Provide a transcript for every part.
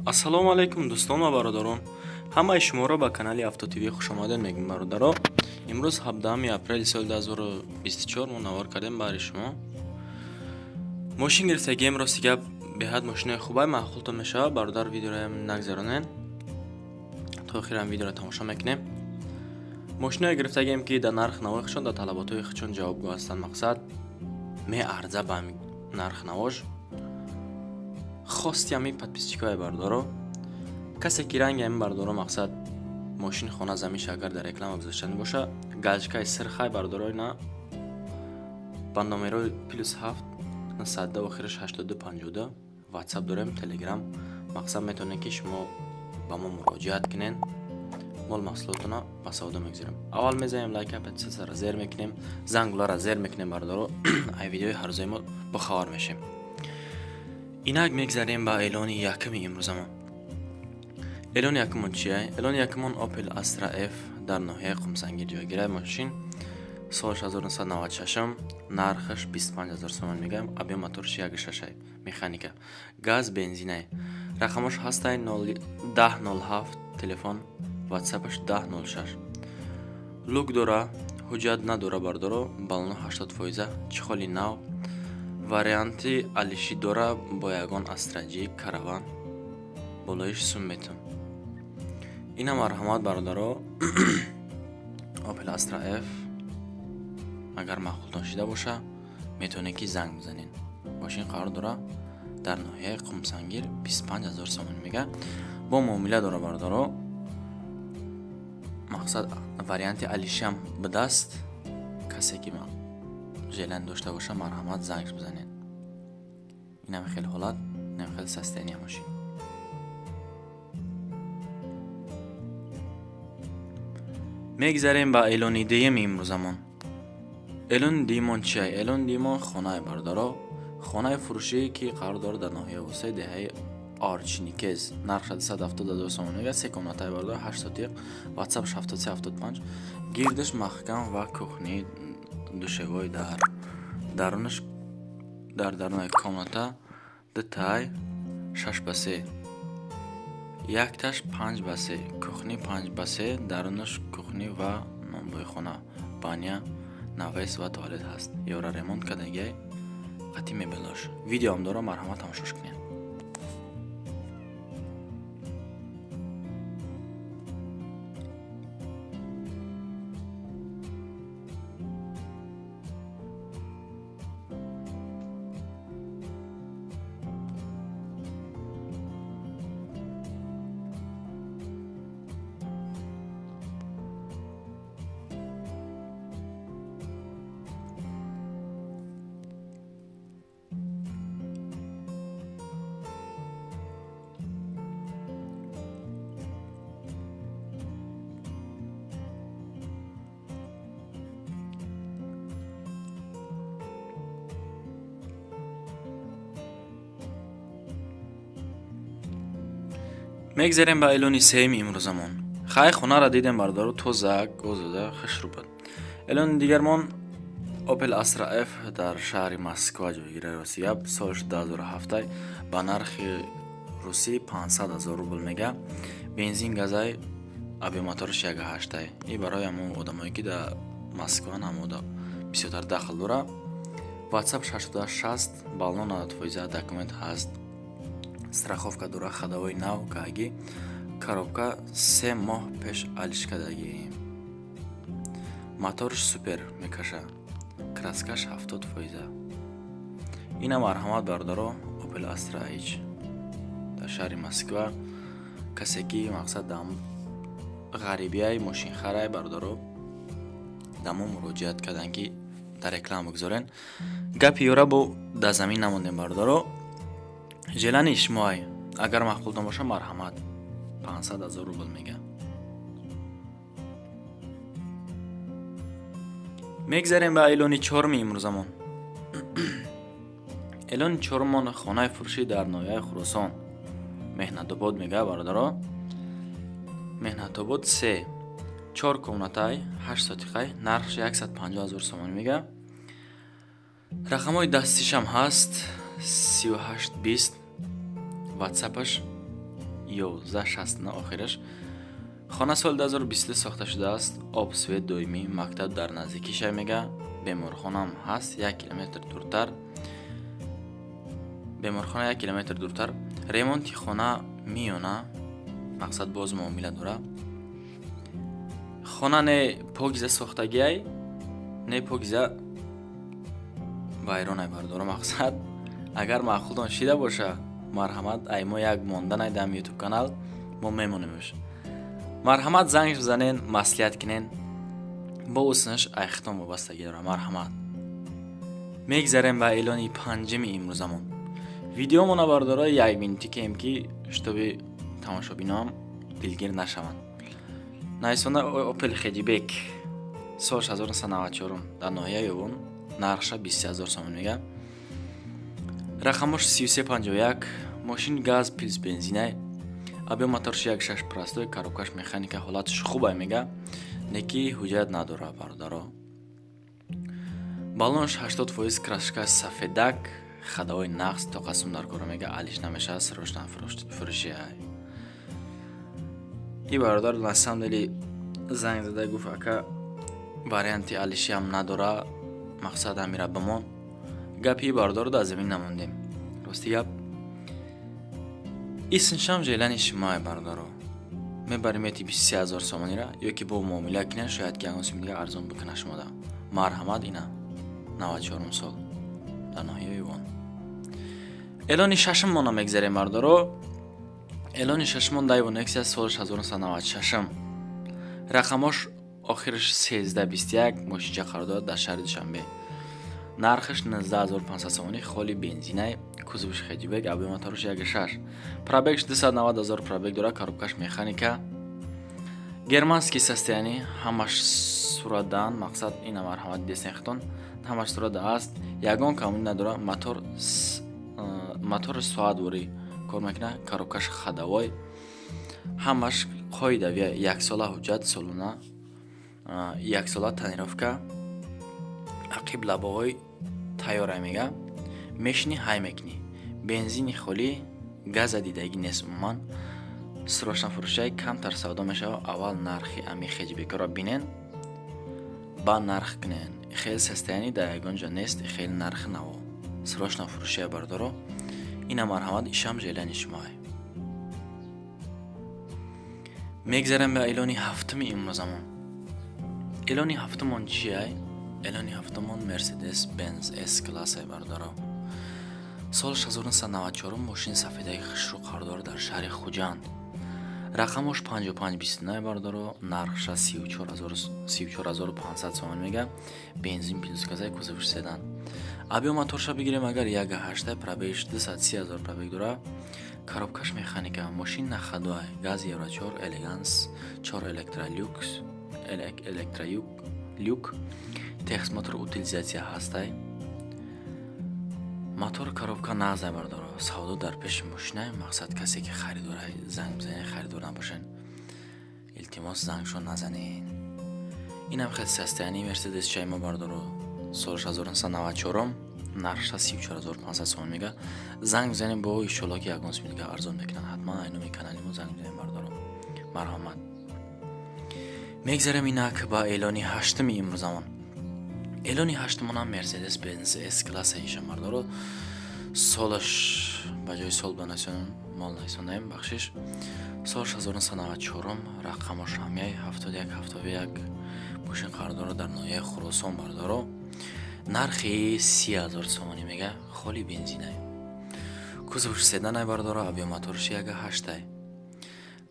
ассалому алайкум дӯстон ва бародарон. Ҳамаи шуморо ба канали Автотиви хушомадед мегӯям бародаро. Имрӯз 17 апрели соли 2024 мо навор кардем бари шумо. Мошин гирифтагием рости гап беҳад мошинаи хубай маъқултон мешавад. Бародар видеоям нагзаронен. То охирам видеоро тамошо мекунем. Мошинаи гирифтагием ки дар нарх навоишон дар талаботои худшон ҷавобгӯ ҳастанд. Мақсад меарза ба нарх навош. Хости ами подписчикои бародаро. Касе ки ранги ами бародаро мақсад мошин хона замиша агар дар реклама гузоштани боша, галочкаи сирхай бародаро на ба номерои +7 на 110 охираш 8252 WhatsApp дорем, Telegram. Мақсад метавонед ки шумо ба мо муроҷиат кунед. мол маҳсулотона ба савдо мегзорем. Аввал мезанем лайка, подписатсияро зер мекунем, зангуларо зер мекунем бародаро. ай видеои ҳаррӯзаи мо бо хабар мешем. Инак мегзарем ба эълони яками имрӯзамон. Эълони якамон чие? Эълони якамон Opel Astra F дар ноҳияи Қумсангир ҷойгир. Мошин солаш 1996, нархаш 25000 сомон мегӯям. Объем моториш 1.6 механика. Газ, бензинай. Рақамаш ҳастай 1007, телефон WhatsApp-аш 1006. Лук дора, ҳуҷҷат надора бародаро, балоно 80%, чихоли нав. Варианти алиши дора бо ягон Astra-G караван. Болоиш сум метон. Ина марҳамат бародаро. Opel Astra F агар маъқултон шида боша, метавонед ки занг бизанед. Мошин қарор дора дар ноҳияи Қумсангир 25000 сомон мега. Бо муомила дора бародаро. Мақсад варианти алишам бидаст. Касе ки желан дошта боша, марҳамат занг бизанед. Инам хеле ҳолат, инам хеле состояния мошин. мегзарем ба эълони деями имрӯзамон. Эълони деимон чия? Эълони деимон хонаи бародаро. Хонаи фурӯшие ки қарор дорад дар ноҳияи Осет, деҳаи Орчникез. Нарх 170000 сомон мега. 3 комнатаи бародаро, 8 сотиқ, WhatsApp 7375. Гирдаш маҳкам ва кухни, душевой дар дарунаш дар дарунаи комната дай 6x3. Якташ 5x3, кухни 5x3, дарунаш кухни ва номбои хона, баня, навес ва туалет ҳаст. Ёра ремонт кардагиай қатъи мебелош. Видеоам дора, марҳамат тамошош кунед. мегзарем ба эълони сеюми имрӯзамон. Хай хонаро дидем бародаро, тоза, гозода, хушрубат. Эълони дигармон Opel Astra F дар шаҳри Москва ҷойгира. Рости гап солаш 2007 ба нархи русӣ 500,000 рубл мега. Бензин газай, объем моториш 1.8. И барои ҳамон одамое ки дар Москва намода бисёртар дахл дора. WhatsApp 660, балон 90%, документ ҳаст. Страховка дора, хадавои нав каги. Коробка 3 моҳ пеш алиш кадаги. Моториш супер мекаша. Краскаш 70%. ина марҳамат бародаро Opel Astra H дар шаҳри Москва. Касе ки мақсад дам ғарибияи мошинхарай бародаро дамо муроҷиат кардан ки дар реклама бигзорен. Гапи ёра бо дар замин намондем бародаро. желани шумоай агар маъқултон боша, марҳамат 500,000 рубл мега. мегзарем ба эълони чорми имрӯзамон. эълони чормон хонаи фурӯшӣ дар ноҳияи Хурӯсон, Меҳнатобод мега бародаро. Меҳнатобод 3, 4 комнатай, 8 сотиқай, нархш 150,000 сомон мега. Рақамҳои дастишам ҳаст 3820, WhatsApp-аш 1169 آخرش. خانه سال 2022 ساخته شده است. آب سوئد دومی، مکتب در نزدیکیش میگه. بیمارخانه هم هست 1 کیلومتر دورتر. بیمارخانه 1 کیلومتر دورتر. ремонти خانه میونه، مقصد باز معامله داره. خانه نه پاکیزه ساختگی ای، نه پاکیزه ویرانه برداره. مقصد اگر معقولتان شیده باشه مرحمت، ای ما یک ماندن ای دم یوتیوب کانال ما میمونیمش. مرحمت زنگ بزنین، مصلحت کنین، با اوسنش ای ختم وابستگی داره. مرحمت. میگذاریم به اعلانی پنجم امروزمون. ویدیو مون برداره 1 مینوتی کیم که شتابی تماشابینام دلگیر نشوند. найсона Opel Хедибек сол 1994 дар ноҳияи он нархша 20000 сомон мега. рақамош 3351. мошин газ плюс бензинай. аби моторш 1.6 простой, коробкаш механика, ҳолаташ хубай мега. неки ҳуҷҷат надора бародаро. балонш 80% крашка сафедак, хадавои нақс то қасм дар кор мега. алиш намеша срочно фурӯши. ای برادر на самом деле زنگ زده گفت اکا وریانتی алиши هم نداره، مقصد هم میره بمون. گپی برادر در زمین نموندیم. راستی گپ ایسنشم جیلانی شمای برادرو میبریم ایتی 23000 سومانی را، یا که با معامله کنه شاید که اگه دیگه ارزان بکنه شما دا. مرحمت. اینا 94 سال در ناحیه ایوان. اعلان ششم ما نمیگذاریم برادرو. اعلان ششمون دایو نکسیا سال 1996. رقمش آخرش 1321. ماشین قرارداد در شهر دوشنبه. نرخش 19500 سومانی. خالی بنزینه. کوزوش خدیبک. ابی موتورش 1.6. پرابگش 290000 پرابگ داره. коробкаш механика. германский состояние. همش سرادان. مقصد اینا مرحمت دستنختون. همش سراده است. یگان کامل نداره. موتور ساعت وری کار میکنه. коробкаш خداوای. همش قاعدوی 1 ساله حجت سالونه. 1 ساله تنیرافکا. عقب لباهای تیاره میگه. مشینی های میکنی. بنزینی خالی. گاز دیدگی نیست عموما. سراشن فروشای کم تر سودا میشه. اول نرخی امی خدیبک را بینن. با نرخ کنن. خیلی سستانی در یگان جا نیست. خیلی نرخ نوا. سراشن فروشای بردارو. اینا مرحمت ایشم جیلانی شمای. میگذارم به اعلانی هفتم امروزمون. اعلانی هفتمون چیه؟ اعلانی هفتمون مرسدس بنز اس کلاس بردارو. سال 1994 ماشین سفیده خشرو قراردار در شهر خوجند. رقمش 5529 بردارو. نرخش 34500 سومن میگه. بنزین پلوس گازای کوزوش سدن. ابی موتورش بگیریم اگر 1.8 پرابگش 230000 پرابگ داره. коробкаш механика. ماشین نخدوه. گاز یورو 4 الگانس 4 الکترولیوک. تکس موتور اوتیلیزاسیا هسته. موتور коробка نازه برداره. سودا در پیش ماشینه. مقصد کسی که خریداره زنگ بزنین، خریدار نباشین. التماس زنگشون نزنین. این هم خیلی سسته‌ای. مرسدس چایما برداره. سال 1994 نرخش 34500 سومن میگه. زنگ بزنین با ایشالا که یگانس میگه ارزان میکنن. حتما اینو میکنیم. زنگ بزنین برداره. مرحمت. میگذاریم اینا که با اعلانی هشتم امروزمون. اعلانی هشتمون هم مرسدس بنز اس کلاس ایشم برداره. سالش بجای سال بناسیون مال نیستونیم بخشش. سال 1994 رقمش همیه 71 ماشین قرارداد در ناحیه خراسان برداره. نرخی 30000 سومانی میگه. خالی بنزینه. کوزوش سدن برداره. ابی موتورش 1.8.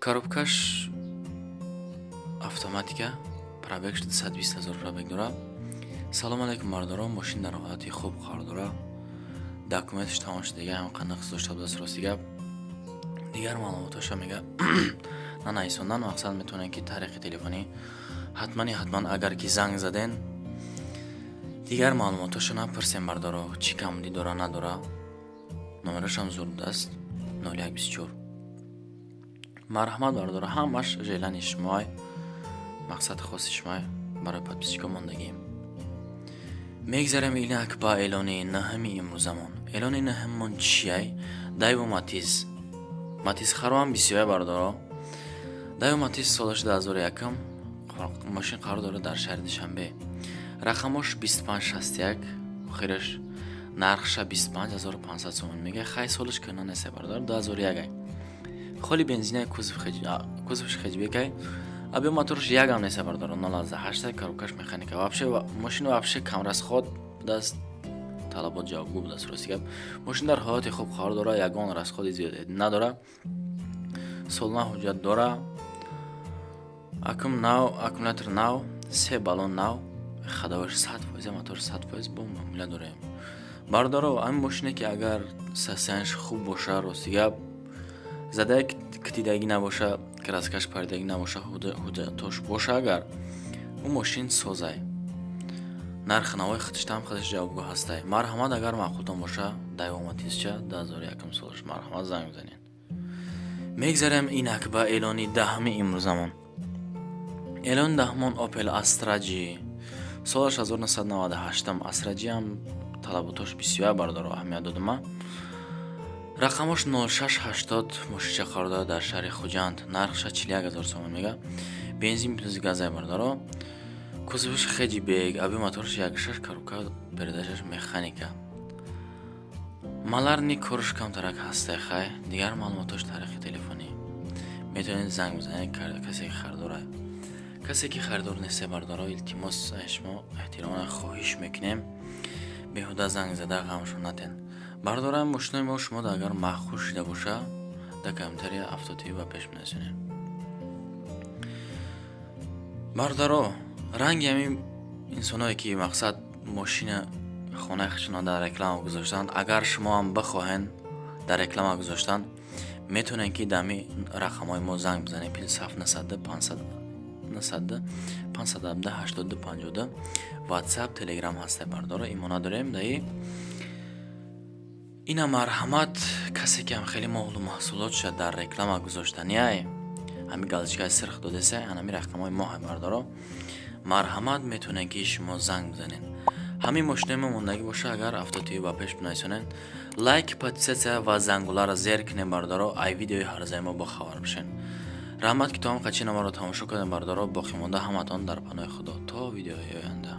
коробкаш автоматика. پرابگش 220000 پرابگ داره. سلام علیکم برداره. ماشین در حالت خوب قرار داره. داکومنتش تمام شده. دیگه هم قناق داشته بود. راستی گپ دیگر معلوماتش میگه. نه ایسوندن مقصد میتونه که طریق تلفنی حتما اگر که زنگ زدن دیگر معلوماتش نپرسیم برداره. چی کمدی داره نداره. نمرش هم زود است 0124. مرحمت برداره. همش جیلانی شمای. مقصد خاص شمای برای پادپیسچیکا موندگیم. میگذاریم اینا که با اعلان نهمی امروزمون. اعلان نهمون چیه؟ دایو ماتیز матис харам 21 бардоро даю матис солаш 2001 мошин қарор дорад дар шаҳри Душанбе. Рақамош 2561 охираш нархша 25500 сомон мега. Хай солаш кана несе бардор 2001 холи бензина кузовш хеҷбекай аби моторш ягам несе бардор 018 коробкаш механика вообще мошин вообще камрасход даст талабот ҷавобгӯ будаст. рости гап мошин дар ҳолати хуб қарор дора, ягон расходи зиёде надора, солна ҳуҷҷат дора, аккумулятор нав, 3 баллон нав, хадаваш 100%, мотор 100% бо маъмула дорем. Бардоро ҳамин мошине ки агар сасянш хуб боша, рости гап задаи китидагӣ набоша, краскаш паридагӣ набоша, ҳуҷҷатош боша, агар ӯ мошин созай. нархи навои хатиштам хатиш ҷавобгӯ ҳастай. Марҳамат агар маъқултон боша, дайвоматисча 2001 солаш марҳамат занг бизанед. мегзарем инак ба эълони даҳми имрӯзамон. эълони даҳмон Opel Astra G солаш 1998 Astra G ам талаботош 21 бардоро аҳамият додама. рақамош 0680 мошинча қарор дорад дар шаҳри Хуҷанд. нархша 41000 сомон мега. бензин плюс газай бардоро. кузовиш хеҷи бег, аби моторш 1.6 коробка, передачаш механика. маларни корш камтарак ҳастай. хай дигар маълумотош тариқи телефонӣ метавонед занг бизанед касе ки харидорад. касе ки харидор несте бардоро илтимос шумо эҳтироман хоҳиш мекунем беҳуда занг зада ғамшон натен. бардора мошинои мо шумо агар маххур шуда боша да камтари автотиви ба пеш менасонем. бардоро ранги ҳамин инсоное ки мақсад мошина хонаи худшона дар реклама гузоштанд, агар шумо ҳам бихоҳен дар реклама гузоштанд, метавонед ки дами рақамҳои мо занг бизанед. +7 517 82 52 WhatsApp, Telegram ҳастай бардоро имона дорем даи. ина марҳамат касе ки ҳам хеле маълум маҳсулотша дар реклама гузоштанияй ҳами галочкаи сирх додесай ҳанами рақамҳои мо ҳам бардоро марҳамат метавонед ки шумо занг бизанед. ҳамин мошинаи мо мондагӣ боша, агар автотиви ба пеш бинависонед, лайк, подписатсия ва зангулара зер кунед бардоро, ай видеои ҳарзаи мо бохабар бошед. раҳмат ки то ҳам қачина маро тамошо кардем бардоро. боқӣ монда ҳаматон дар паноҳи худо то видеои оянда.